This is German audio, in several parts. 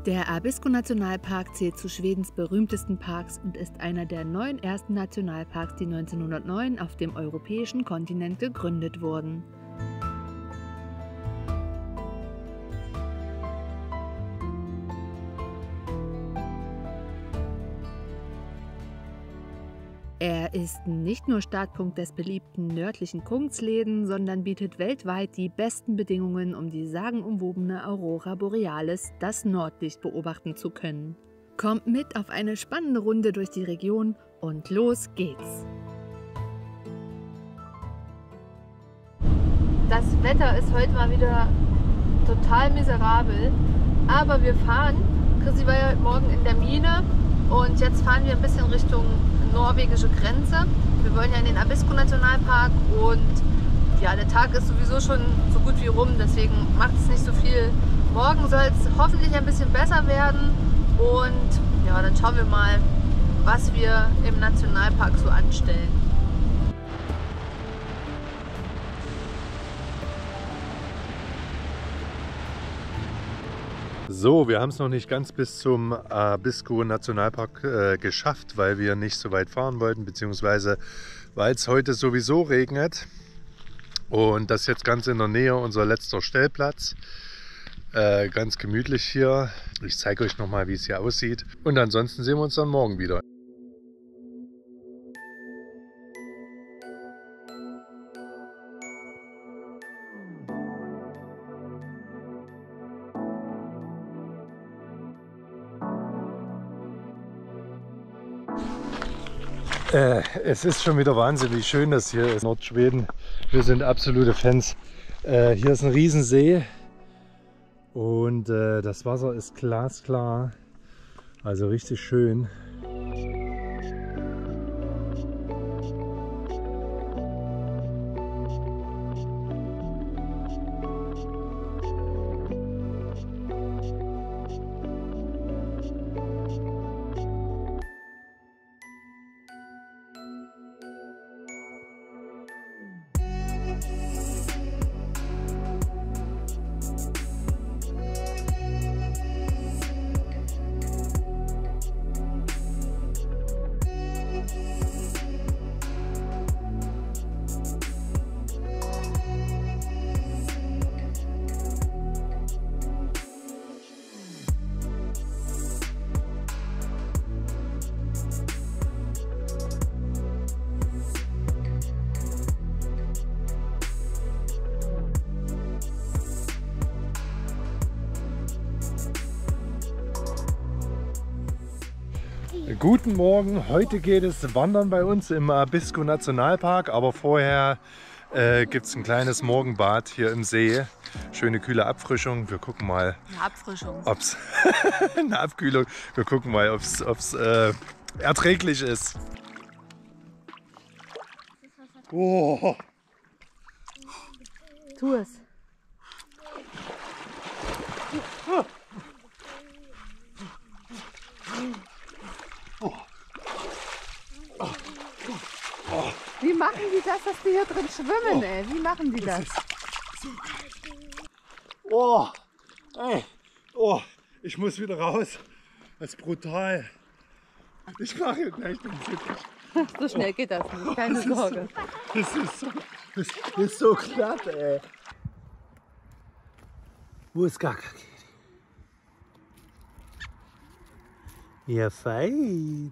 Der Abisko-Nationalpark zählt zu Schwedens berühmtesten Parks und ist einer der 9 ersten Nationalparks, die 1909 auf dem europäischen Kontinent gegründet wurden. Er ist nicht nur Startpunkt des beliebten nördlichen Kungsläden, sondern bietet weltweit die besten Bedingungen, um die sagenumwobene Aurora Borealis, das Nordlicht, beobachten zu können. Kommt mit auf eine spannende Runde durch die Region und los geht's! Das Wetter ist heute mal wieder total miserabel, aber wir fahren. Chrissy war ja heute Morgen in der Mine und jetzt fahren wir ein bisschen Richtung norwegische Grenze. Wir wollen ja in den Abisko-Nationalpark und ja, der Tag ist sowieso schon so gut wie rum, deswegen macht es nicht so viel. Morgen soll es hoffentlich ein bisschen besser werden und ja, dann schauen wir mal, was wir im Nationalpark so anstellen. So, wir haben es noch nicht ganz bis zum Abisko-Nationalpark geschafft, weil wir nicht so weit fahren wollten, beziehungsweise weil es heute sowieso regnet. Und das ist jetzt ganz in der Nähe unser letzter Stellplatz. Ganz gemütlich hier. Ich zeige euch nochmal, wie es hier aussieht. Und ansonsten sehen wir uns dann morgen wieder. Es ist schon wieder Wahnsinn, wie schön das hier ist. Nordschweden, wir sind absolute Fans. Hier ist ein Riesensee und das Wasser ist glasklar, also richtig schön. Guten Morgen, heute geht es wandern bei uns im Abisko Nationalpark, aber vorher gibt es ein kleines Morgenbad hier im See. Schöne kühle Abfrischung. Wir gucken mal. Eine Abfrischung. Ob's eine Abkühlung. Wir gucken mal, ob es erträglich ist. Oh. Tu es. Wie machen die das, dass die hier drin schwimmen, ey? Wie machen die das? Oh, ey, oh, ich muss wieder raus. Das ist brutal. Ich mache hier gleich den Sieg. So schnell geht das nicht, keine Sorge. Das ist so glatt, ey. Wo ist Kaka? Ja, fein.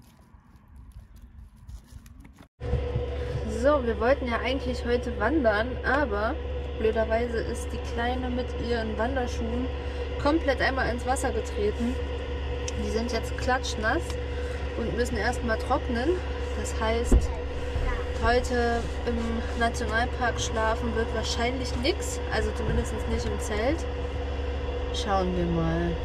So, wir wollten ja eigentlich heute wandern, aber blöderweise ist die Kleine mit ihren Wanderschuhen komplett einmal ins Wasser getreten. Die sind jetzt klatschnass und müssen erstmal trocknen. Das heißt, heute im Nationalpark schlafen wird wahrscheinlich nichts, also zumindest nicht im Zelt. Schauen wir mal.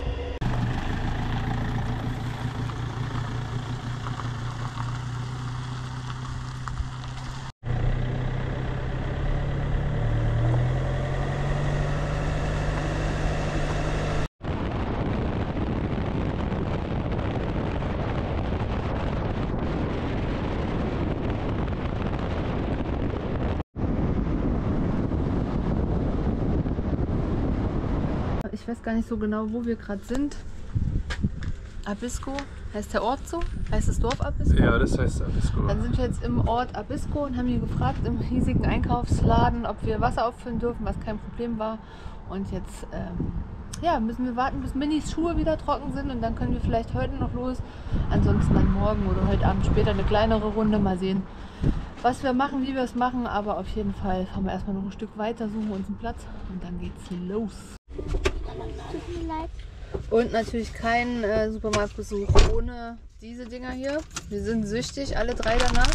Ich weiß gar nicht so genau, wo wir gerade sind. Abisko. Heißt der Ort so? Heißt das Dorf Abisko? Ja, das heißt Abisko. Dann sind wir jetzt im Ort Abisko und haben hier gefragt im riesigen Einkaufsladen, ob wir Wasser auffüllen dürfen, was kein Problem war. Und jetzt ja, müssen wir warten, bis Minis Schuhe wieder trocken sind und dann können wir vielleicht heute noch los. Ansonsten dann morgen oder heute Abend später eine kleinere Runde. Mal sehen, was wir machen, wie wir es machen. Aber auf jeden Fall fahren wir erstmal noch ein Stück weiter, suchen uns einen Platz und dann geht's los. Tut mir leid. Und natürlich kein Supermarktbesuch ohne diese Dinger hier. Wir sind süchtig, alle drei danach.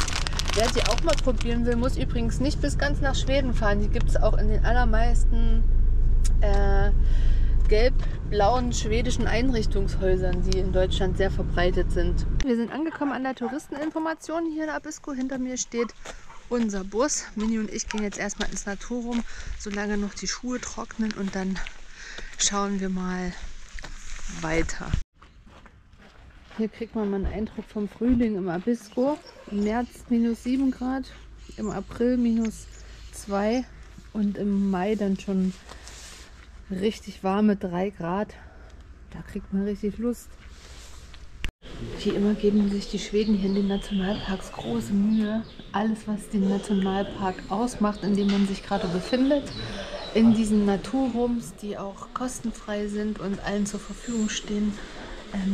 Wer die auch mal probieren will, muss übrigens nicht bis ganz nach Schweden fahren. Die gibt es auch in den allermeisten gelb-blauen schwedischen Einrichtungshäusern, die in Deutschland sehr verbreitet sind. Wir sind angekommen an der Touristeninformation hier in Abisko. Hinter mir steht unser Bus. Mini und ich gehen jetzt erstmal ins Naturum, solange noch die Schuhe trocknen und dann schauen wir mal weiter. Hier kriegt man mal einen Eindruck vom Frühling im Abisko. Im März -7 Grad, im April -2 und im Mai dann schon richtig warme 3 Grad. Da kriegt man richtig Lust. Wie immer geben sich die Schweden hier in den Nationalparks große Mühe. Alles, was den Nationalpark ausmacht, in dem man sich gerade befindet, in diesen Naturrums, die auch kostenfrei sind und allen zur Verfügung stehen,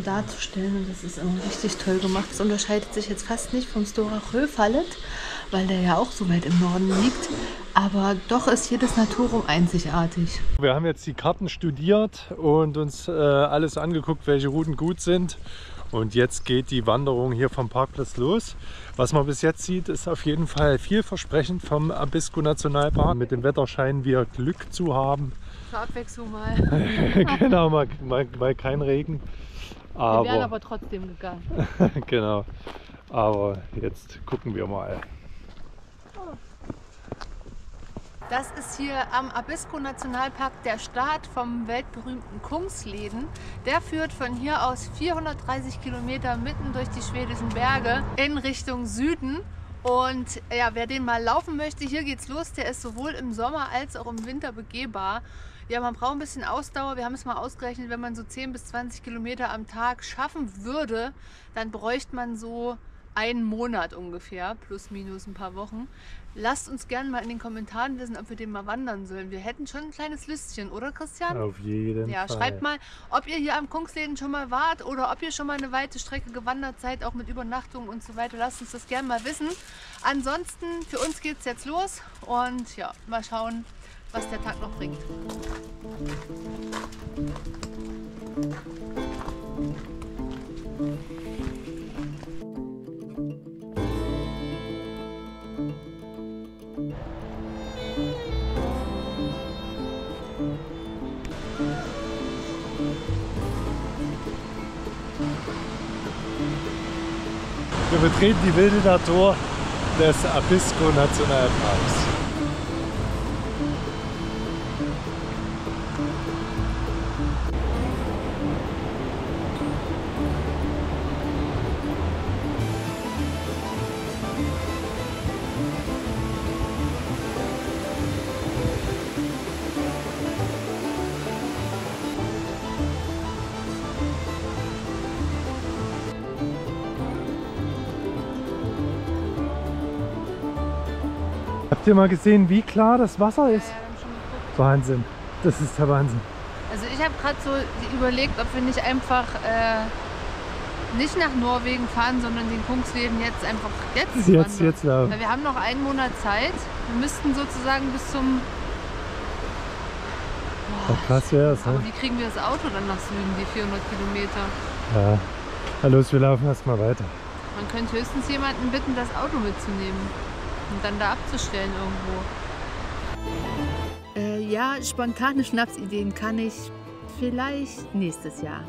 darzustellen. Und das ist immer richtig toll gemacht. Das unterscheidet sich jetzt fast nicht vom Stora Sjöfallet, weil der ja auch so weit im Norden liegt. Aber doch ist jedes Naturrum einzigartig. Wir haben jetzt die Karten studiert und uns alles angeguckt, welche Routen gut sind. Und jetzt geht die Wanderung hier vom Parkplatz los. Was man bis jetzt sieht, ist auf jeden Fall vielversprechend vom Abisko Nationalpark. Mit dem Wetter scheinen wir Glück zu haben. Zur Abwechslung mal. Genau, mal kein Regen. Wir wären aber trotzdem gegangen. Genau. Aber jetzt gucken wir mal. Das ist hier am Abisko Nationalpark der Start vom weltberühmten Kungsleden. Der führt von hier aus 430 Kilometer mitten durch die schwedischen Berge in Richtung Süden. Und ja, wer den mal laufen möchte, hier geht's los. Der ist sowohl im Sommer als auch im Winter begehbar. Ja, man braucht ein bisschen Ausdauer. Wir haben es mal ausgerechnet, wenn man so 10 bis 20 Kilometer am Tag schaffen würde, dann bräuchte man so einen Monat ungefähr, plus minus ein paar Wochen. Lasst uns gerne mal in den Kommentaren wissen, ob wir den mal wandern sollen. Wir hätten schon ein kleines Lüstchen, oder Christian? Auf jeden Fall. Ja, schreibt mal, ob ihr hier am Kungsleden schon mal wart oder ob ihr schon mal eine weite Strecke gewandert seid, auch mit Übernachtung und so weiter. Lasst uns das gerne mal wissen. Ansonsten, für uns geht es jetzt los und ja, mal schauen, was der Tag noch bringt. Wir betreten die wilde Natur des Abisko Nationalparks. Habt ihr mal gesehen, wie klar das Wasser ist? Ja, wir haben schon geguckt. Wahnsinn, das ist der Wahnsinn. Also ich habe gerade so überlegt, ob wir nicht einfach nicht nach Norwegen fahren, sondern den Kungsleden jetzt einfach jetzt Jetzt laufen. Weil wir haben noch einen Monat Zeit. Wir müssten sozusagen bis zum... Boah, krass wäre es, aber ne? wie kriegen wir das Auto dann nach Süden, die 400 Kilometer? Ja. Na los, wir laufen erstmal weiter. Man könnte höchstens jemanden bitten, das Auto mitzunehmen und dann da abzustellen irgendwo. Ja, spontane Schnapsideen kann ich vielleicht nächstes Jahr.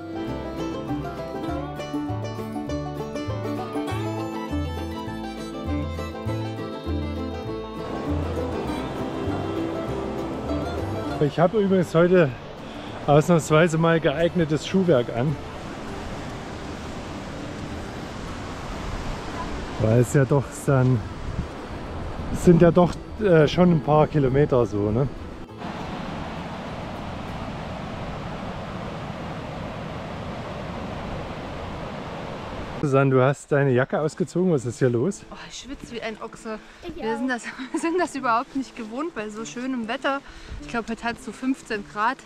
Ich habe übrigens heute ausnahmsweise mal geeignetes Schuhwerk an. Weil es ja doch dann, es sind ja doch schon ein paar Kilometer so, ne? Susanne, du hast deine Jacke ausgezogen. Was ist hier los? Oh, ich schwitze wie ein Ochse. Ich Wir sind, auch. wir sind das überhaupt nicht gewohnt bei so schönem Wetter. Ich glaube, heute hat es so 15 Grad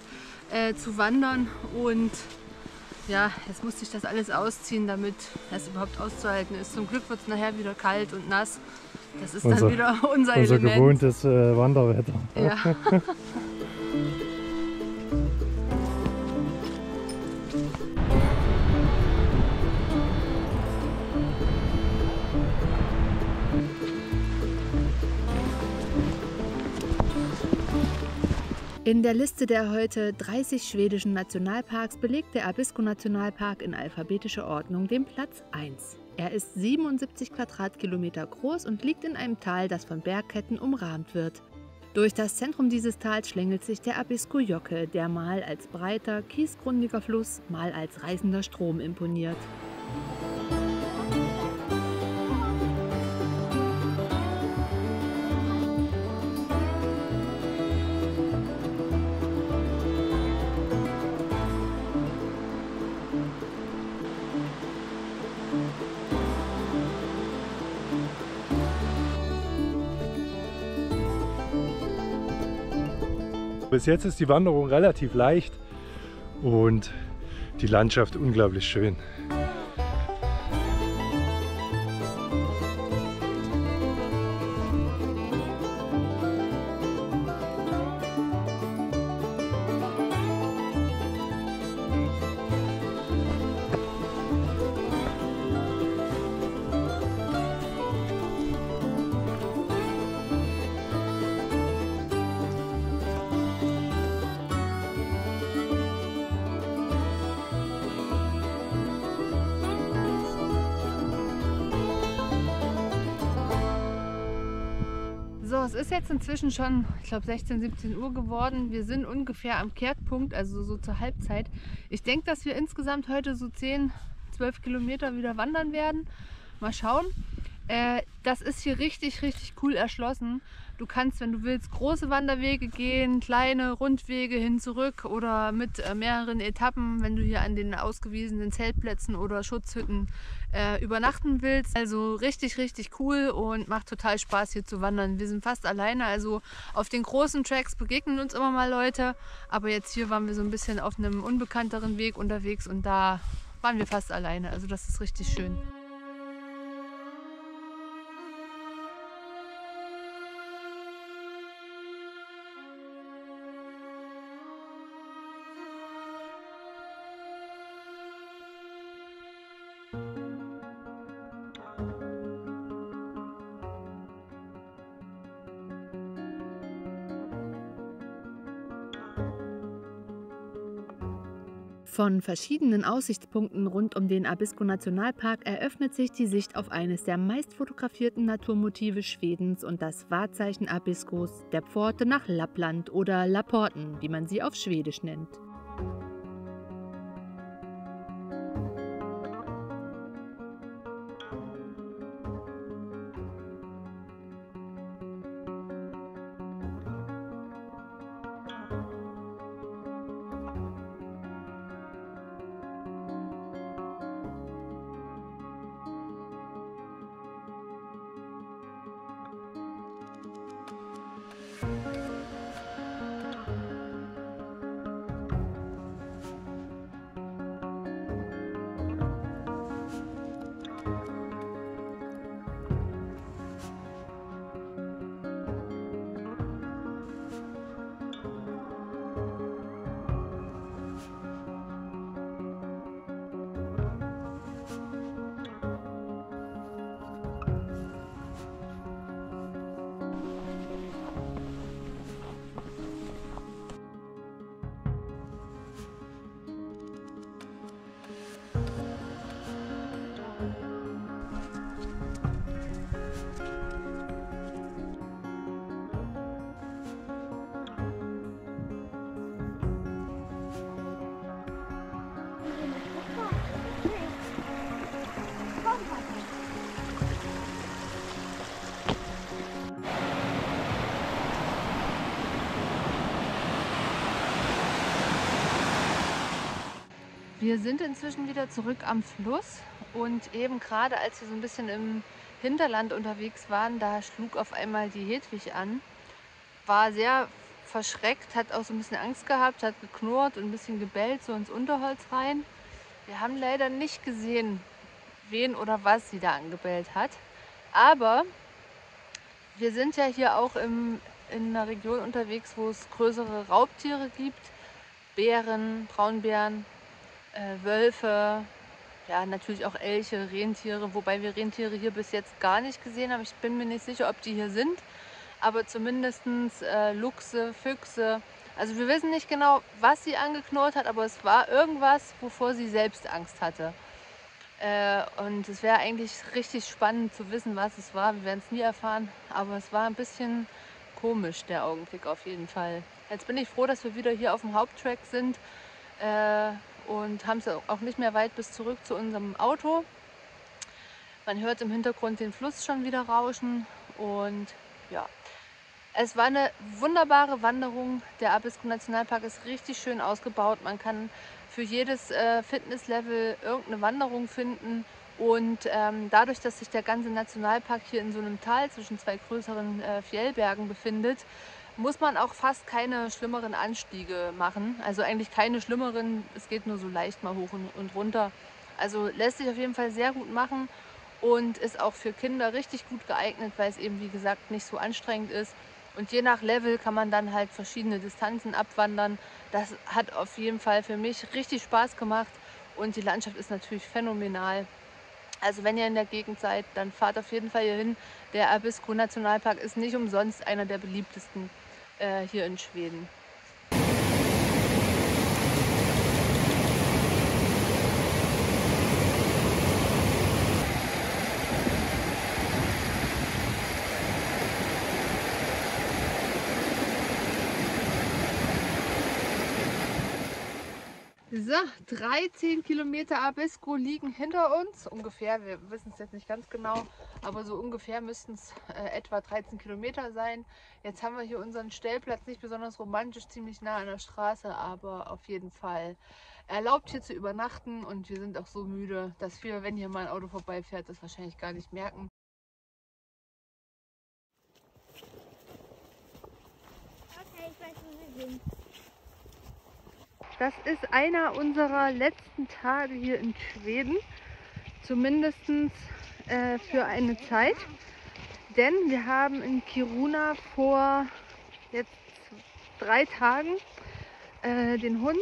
zu wandern. Und ja, jetzt musste ich das alles ausziehen, damit es überhaupt auszuhalten ist. Zum Glück wird es nachher wieder kalt und nass. Das ist dann wieder unser Element. gewohntes Wanderwetter. Ja. In der Liste der heute 30 schwedischen Nationalparks belegt der Abisko-Nationalpark in alphabetischer Ordnung den Platz 1. Er ist 77 Quadratkilometer groß und liegt in einem Tal, das von Bergketten umrahmt wird. Durch das Zentrum dieses Tals schlängelt sich der Abisko-Jokke, der mal als breiter, kiesgrundiger Fluss, mal als reißender Strom imponiert. Bis jetzt ist die Wanderung relativ leicht und die Landschaft unglaublich schön. So, es ist jetzt inzwischen schon, ich glaube 16, 17 Uhr geworden. Wir sind ungefähr am Kehrpunkt, also so zur Halbzeit. Ich denke, dass wir insgesamt heute so 10, 12 Kilometer wieder wandern werden. Mal schauen. Das ist hier richtig, richtig cool erschlossen. Du kannst, wenn du willst, große Wanderwege gehen, kleine Rundwege hin zurück oder mit mehreren Etappen, wenn du hier an den ausgewiesenen Zeltplätzen oder Schutzhütten übernachten willst. Also richtig, richtig cool und macht total Spaß hier zu wandern. Wir sind fast alleine, also auf den großen Tracks begegnen uns immer mal Leute, aber jetzt hier waren wir so ein bisschen auf einem unbekannteren Weg unterwegs und da waren wir fast alleine. Also das ist richtig schön. Von verschiedenen Aussichtspunkten rund um den Abisko-Nationalpark eröffnet sich die Sicht auf eines der meistfotografierten Naturmotive Schwedens und das Wahrzeichen Abiskos, der Pforte nach Lappland oder Lapporten, wie man sie auf Schwedisch nennt. Wir sind inzwischen wieder zurück am Fluss und eben gerade als wir so ein bisschen im Hinterland unterwegs waren, da schlug auf einmal die Hedwig an. War sehr verschreckt, hat auch so ein bisschen Angst gehabt, hat geknurrt und ein bisschen gebellt so ins Unterholz rein. Wir haben leider nicht gesehen, wen oder was sie da angebellt hat. Aber wir sind ja hier auch in einer Region unterwegs, wo es größere Raubtiere gibt. Bären, Braunbären, Wölfe, ja natürlich auch Elche, Rentiere. Wobei wir Rentiere hier bis jetzt gar nicht gesehen haben. Ich bin mir nicht sicher, ob die hier sind. Aber zumindest Luchse, Füchse. Also wir wissen nicht genau, was sie angeknurrt hat, aber es war irgendwas, wovor sie selbst Angst hatte. Und es wäre eigentlich richtig spannend zu wissen, was es war. Wir werden es nie erfahren, aber es war ein bisschen komisch, der Augenblick auf jeden Fall. Jetzt bin ich froh, dass wir wieder hier auf dem Haupttrack sind und haben es auch nicht mehr weit bis zurück zu unserem Auto. Man hört im Hintergrund den Fluss schon wieder rauschen und ja. Es war eine wunderbare Wanderung. Der Abisko-Nationalpark ist richtig schön ausgebaut. Man kann für jedes Fitnesslevel irgendeine Wanderung finden. Und dadurch, dass sich der ganze Nationalpark hier in so einem Tal zwischen zwei größeren Fjellbergen befindet, muss man auch fast keine schlimmeren Anstiege machen. Also eigentlich keine schlimmeren, es geht nur so leicht mal hoch und runter. Also lässt sich auf jeden Fall sehr gut machen und ist auch für Kinder richtig gut geeignet, weil es eben wie gesagt nicht so anstrengend ist. Und je nach Level kann man dann halt verschiedene Distanzen abwandern. Das hat auf jeden Fall für mich richtig Spaß gemacht und die Landschaft ist natürlich phänomenal. Also wenn ihr in der Gegend seid, dann fahrt auf jeden Fall hier hin. Der Abisko-Nationalpark ist nicht umsonst einer der beliebtesten hier in Schweden. So, 13 Kilometer Abisko liegen hinter uns, ungefähr, wir wissen es jetzt nicht ganz genau, aber so ungefähr müssten es etwa 13 Kilometer sein. Jetzt haben wir hier unseren Stellplatz, nicht besonders romantisch, ziemlich nah an der Straße, aber auf jeden Fall erlaubt hier zu übernachten und wir sind auch so müde, dass wir, wenn hier mal ein Auto vorbeifährt, das wahrscheinlich gar nicht merken. Okay, ich weiß, wo wir sind. Das ist einer unserer letzten Tage hier in Schweden, zumindest für eine Zeit. Denn wir haben in Kiruna vor jetzt 3 Tagen den Hund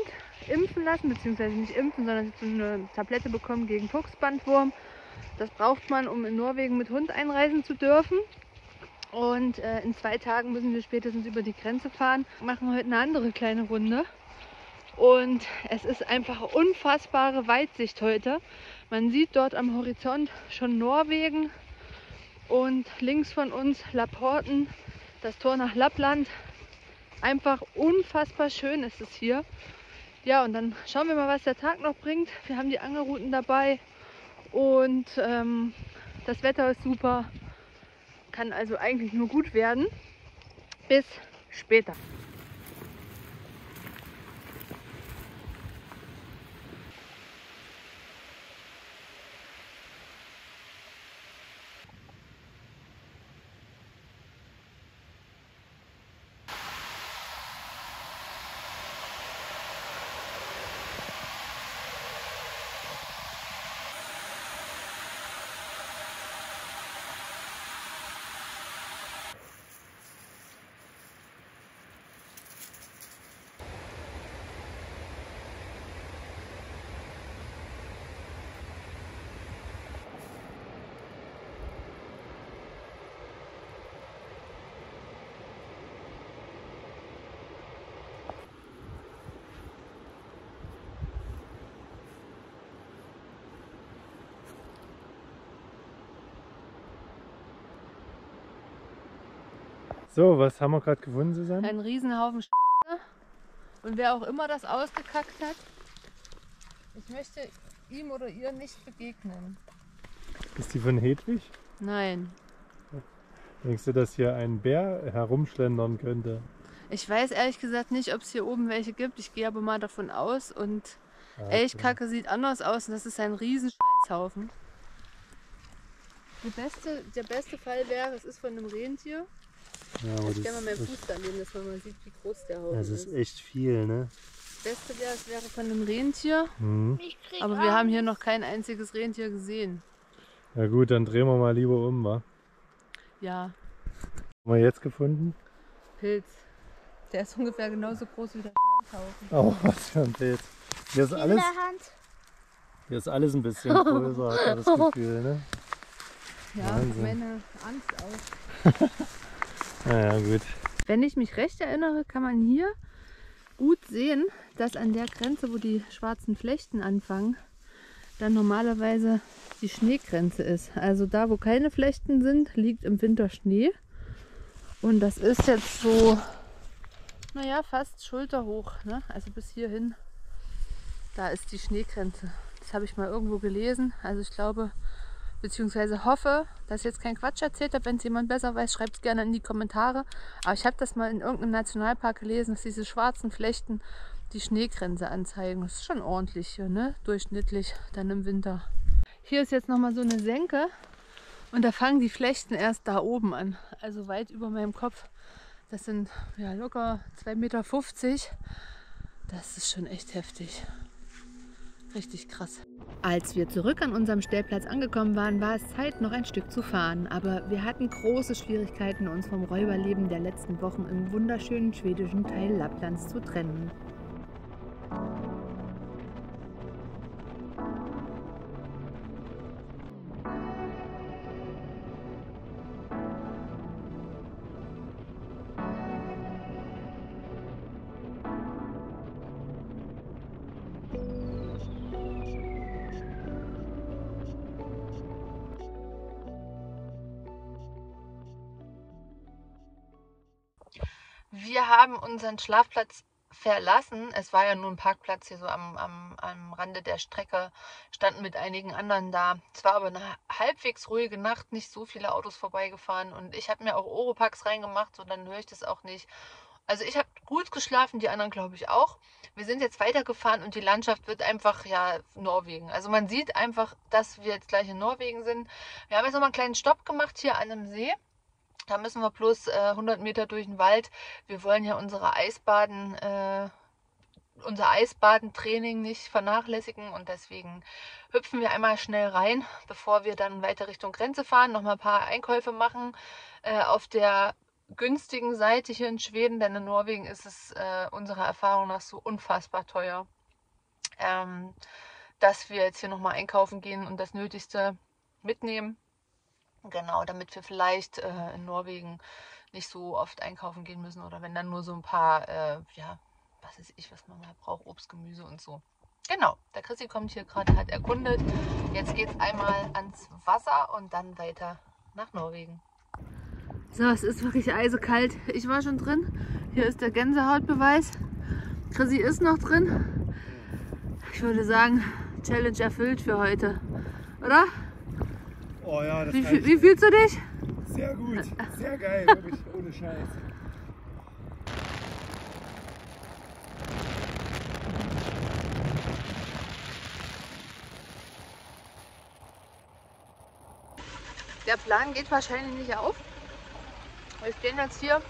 impfen lassen, beziehungsweise nicht impfen, sondern so eine Tablette bekommen gegen Fuchsbandwurm. Das braucht man, um in Norwegen mit Hund einreisen zu dürfen. Und in 2 Tagen müssen wir spätestens über die Grenze fahren. Wir machen heute eine andere kleine Runde. Und es ist einfach unfassbare Weitsicht heute. Man sieht dort am Horizont schon Norwegen und links von uns Laporten, das Tor nach Lappland. Einfach unfassbar schön ist es hier. Ja, und dann schauen wir mal, was der Tag noch bringt. Wir haben die Angelrouten dabei und das Wetter ist super. Kann also eigentlich nur gut werden. Bis später. So, was haben wir gerade gefunden, Susanne? Ein Riesenhaufen Scheiße. Und wer auch immer das ausgekackt hat, ich möchte ihm oder ihr nicht begegnen. Ist die von Hedwig? Nein. Denkst du, dass hier ein Bär herumschlendern könnte? Ich weiß ehrlich gesagt nicht, ob es hier oben welche gibt. Ich gehe aber mal davon aus und Echt kacke, sieht anders aus und das ist ein riesen Scheißhaufen. Der beste Fall wäre, es ist von einem Rentier. Ja, aber Ich kann mal meinen Fuß da nehmen, dass man mal sieht, wie groß der Haufen das ist. ist echt viel, ne? Das Beste wäre, es wäre von einem Rentier. Mhm. Aber wir haben hier noch kein einziges Rentier gesehen. Ja gut, dann drehen wir mal lieber um, wa? Ja, Haben wir jetzt gefunden? Pilz. Der ist ungefähr genauso groß wie der Scheißhaufen. Oh, was für ein Pilz. Hier ist alles, hier ist alles ein bisschen größer, hat man das Gefühl, ne? Ja, Wahnsinn. meine Angst aus. Naja, gut. Wenn ich mich recht erinnere, kann man hier gut sehen, dass an der Grenze, wo die schwarzen Flechten anfangen, dann normalerweise die Schneegrenze ist. Also da, wo keine Flechten sind, liegt im Winter Schnee. Und das ist jetzt so, naja, fast schulterhoch, ne? Also bis hierhin, da ist die Schneegrenze. Das habe ich mal irgendwo gelesen. Also ich glaube, beziehungsweise hoffe, dass ich jetzt keinen Quatsch erzählt habe. Wenn es jemand besser weiß, schreibt es gerne in die Kommentare. Aber ich habe das mal in irgendeinem Nationalpark gelesen, dass diese schwarzen Flechten die Schneegrenze anzeigen. Das ist schon ordentlich hier, ne? Durchschnittlich dann im Winter. Hier ist jetzt nochmal so eine Senke und da fangen die Flechten erst da oben an. Also weit über meinem Kopf. Das sind ja locker 2,50 Meter. Das ist schon echt heftig. Richtig krass. Als wir zurück an unserem Stellplatz angekommen waren, war es Zeit, noch ein Stück zu fahren. Aber wir hatten große Schwierigkeiten, uns vom Räuberleben der letzten Wochen im wunderschönen schwedischen Teil Lapplands zu trennen. Wir haben unseren Schlafplatz verlassen. Es war ja nur ein Parkplatz hier so am Rande der Strecke, standen mit einigen anderen da. Es war aber eine halbwegs ruhige Nacht, nicht so viele Autos vorbeigefahren und ich habe mir auch Oropax reingemacht, so dann höre ich das auch nicht. Also ich habe gut geschlafen, die anderen glaube ich auch. Wir sind jetzt weitergefahren und die Landschaft wird einfach, ja, Norwegen. Also man sieht einfach, dass wir jetzt gleich in Norwegen sind. Wir haben jetzt nochmal einen kleinen Stopp gemacht hier an einem See. Da müssen wir bloß 100 Meter durch den Wald. Wir wollen ja unser Eisbadentraining nicht vernachlässigen und deswegen hüpfen wir einmal schnell rein, bevor wir dann weiter Richtung Grenze fahren, noch mal ein paar Einkäufe machen auf der günstigen Seite hier in Schweden, denn in Norwegen ist es unserer Erfahrung nach so unfassbar teuer, dass wir jetzt hier noch mal einkaufen gehen und das Nötigste mitnehmen. Genau, damit wir vielleicht in Norwegen nicht so oft einkaufen gehen müssen oder wenn dann nur so ein paar, ja, was weiß ich, was man mal braucht, Obst, Gemüse und so. Genau, der Chrissy kommt hier gerade, hat erkundet. Jetzt geht es einmal ans Wasser und dann weiter nach Norwegen. So, es ist wirklich eisekalt. Ich war schon drin. Hier ist der Gänsehautbeweis. Chrissy ist noch drin. Ich würde sagen, Challenge erfüllt für heute, oder? Oh ja, das Wie fühlst du dich? Sehr gut, sehr geil, wirklich ohne Scheiß. Der Plan geht wahrscheinlich nicht auf. Wir stehen jetzt hier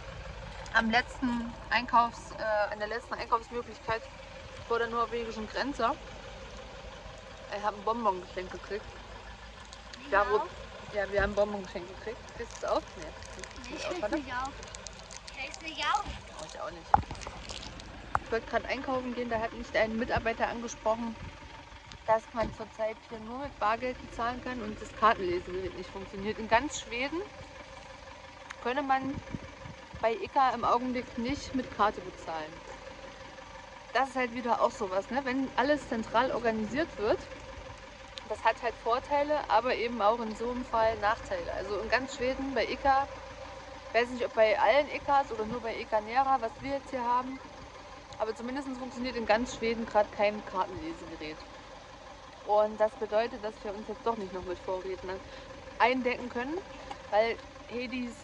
an der letzten Einkaufsmöglichkeit vor der norwegischen Grenze. Ich habe ein Bonbon-Geschenk gekriegt. Ja, wir haben ein Bonbon-Geschenk gekriegt. Kriegst du es auf? Nee. Ich krieg's nicht auf. Krieg's nicht auf. Oh, ich auch nicht. Ich wollte gerade einkaufen gehen, da hat mich ein Mitarbeiter angesprochen, dass man zurzeit hier nur mit Bargeld bezahlen kann und das Kartenlesegerät nicht funktioniert. In ganz Schweden könne man bei ICA im Augenblick nicht mit Karte bezahlen. Das ist halt wieder auch sowas, ne? Wenn alles zentral organisiert wird, das hat halt Vorteile, aber eben auch in so einem Fall Nachteile. Also in ganz Schweden bei ICA, ich weiß nicht, ob bei allen ICAs oder nur bei ICA Nera, was wir jetzt hier haben, aber zumindest funktioniert in ganz Schweden gerade kein Kartenlesegerät. Und das bedeutet, dass wir uns jetzt doch nicht noch mit Vorräten eindecken können, weil Hedis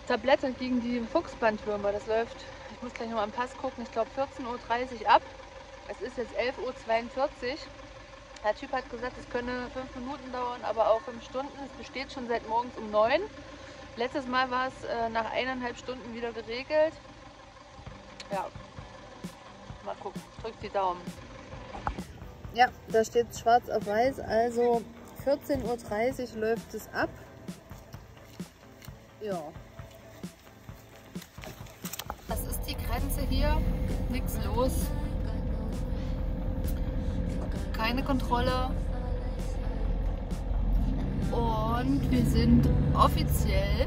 Tablette gegen die Fuchsbandwürmer, das läuft, ich muss gleich nochmal am Pass gucken, ich glaube 14:30 Uhr ab. Es ist jetzt 11:42 Uhr. Der Typ hat gesagt, es könne 5 Minuten dauern, aber auch 5 Stunden. Es besteht schon seit morgens um 9. Letztes Mal war es nach 1,5 Stunden wieder geregelt. Ja, mal gucken. Drückt die Daumen. Ja, da steht schwarz auf weiß, also 14:30 Uhr läuft es ab. Ja. Das ist die Grenze hier, nichts los. Keine Kontrolle. Und wir sind offiziell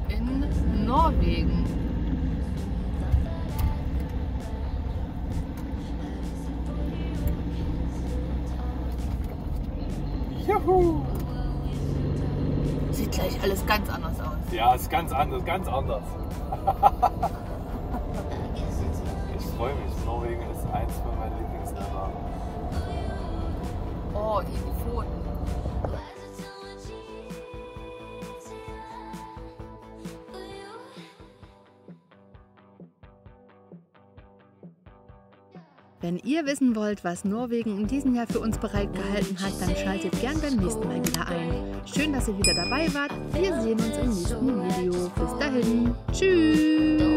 in Norwegen. Juhu! Sieht gleich alles ganz anders aus. Ja, ist ganz anders, ganz anders. Ich freue mich. Norwegen ist eins von meinen Lieblingsländern. Oh, die Pfoten. Wenn ihr wissen wollt, was Norwegen in diesem Jahr für uns bereitgehalten hat, dann schaltet gern beim nächsten Mal wieder ein. Schön, dass ihr wieder dabei wart. Wir sehen uns im nächsten Video. Bis dahin. Tschüss.